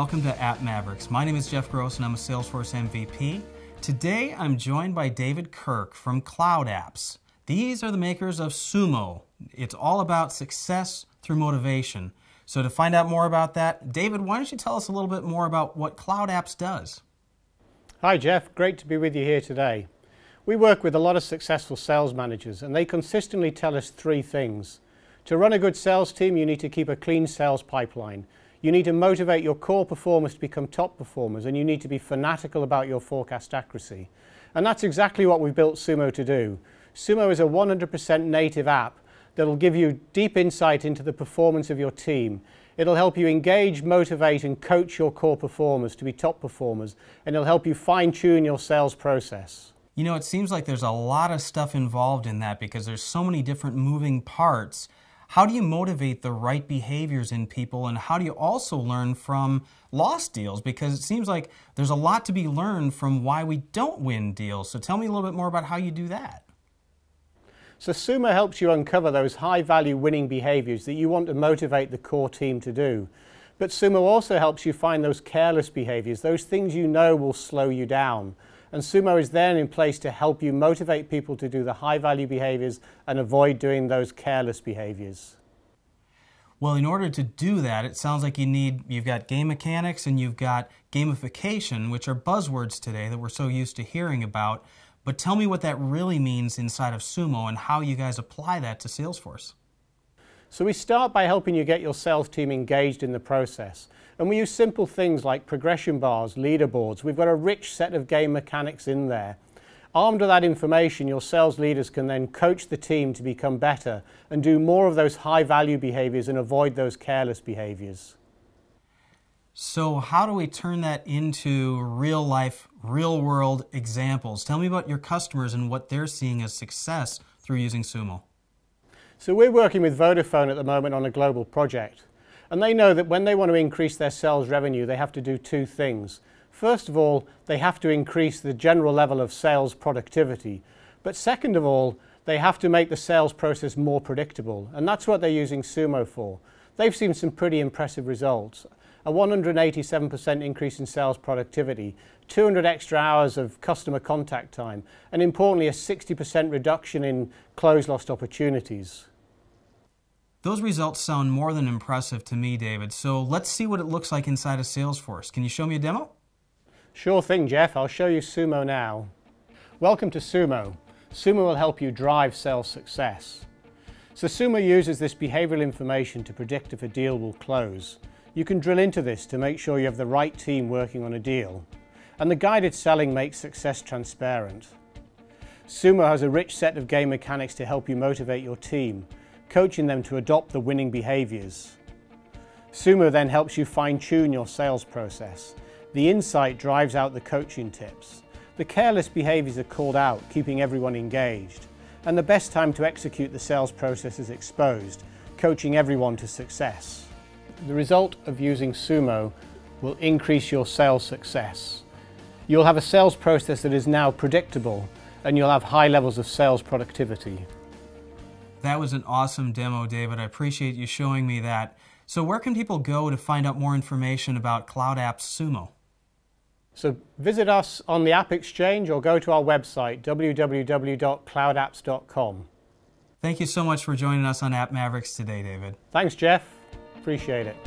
welcome to App Mavericks. My name is Jeff Grosse and I'm a Salesforce MVP. Today I'm joined by David Kirk from CloudApps. These are the makers of SuMo. It's all about success through motivation. So to find out more about that, David, why don't you tell us a little bit more about what CloudApps does? Hi Jeff, great to be with you here today. We work with a lot of successful sales managers and they consistently tell us three things. To run a good sales team, you need to keep a clean sales pipeline. You need to motivate your core performers to become top performers, and you need to be fanatical about your forecast accuracy. And that's exactly what we've built SuMo to do. SuMo is a 100% native app that will give you deep insight into the performance of your team. It'll help you engage, motivate and coach your core performers to be top performers, and it'll help you fine-tune your sales process. You know, it seems like there's a lot of stuff involved in that because there's so many different moving parts. How do you motivate the right behaviors in people, and how do you also learn from lost deals? Because it seems like there's a lot to be learned from why we don't win deals. So tell me a little bit more about how you do that. So SuMo helps you uncover those high-value winning behaviors that you want to motivate the core team to do. But SuMo also helps you find those careless behaviors, those things you know will slow you down. And SuMo is then in place to help you motivate people to do the high-value behaviors and avoid doing those careless behaviors. Well, in order to do that, it sounds like you've got game mechanics and you've got gamification, which are buzzwords today that we're so used to hearing about. But tell me what that really means inside of SuMo and how you guys apply that to Salesforce. So we start by helping you get your sales team engaged in the process. And we use simple things like progression bars, leaderboards. We've got a rich set of game mechanics in there. Armed with that information, your sales leaders can then coach the team to become better and do more of those high-value behaviors and avoid those careless behaviors. So how do we turn that into real-life, real-world examples? Tell me about your customers and what they're seeing as success through using SuMo. So we're working with Vodafone at the moment on a global project. And they know that when they want to increase their sales revenue, they have to do two things. First of all, they have to increase the general level of sales productivity. But second of all, they have to make the sales process more predictable. And that's what they're using SuMo for. They've seen some pretty impressive results. A 187% increase in sales productivity, 200 extra hours of customer contact time, and importantly, a 60% reduction in close lost opportunities. Those results sound more than impressive to me, David. So let's see what it looks like inside of Salesforce. Can you show me a demo? Sure thing, Jeff. I'll show you SuMo now. Welcome to SuMo. SuMo will help you drive sales success. So SuMo uses this behavioral information to predict if a deal will close. You can drill into this to make sure you have the right team working on a deal. And the guided selling makes success transparent. SuMo has a rich set of game mechanics to help you motivate your team, coaching them to adopt the winning behaviors. SuMo then helps you fine-tune your sales process. The insight drives out the coaching tips. The careless behaviors are called out, keeping everyone engaged. And the best time to execute the sales process is exposed, coaching everyone to success. The result of using SuMo will increase your sales success. You'll have a sales process that is now predictable, and you'll have high levels of sales productivity. That was an awesome demo, David. I appreciate you showing me that. So where can people go to find out more information about CloudApps SuMo? So visit us on the AppExchange or go to our website, www.cloudapps.com. Thank you so much for joining us on App Mavericks today, David. Thanks, Jeff. Appreciate it.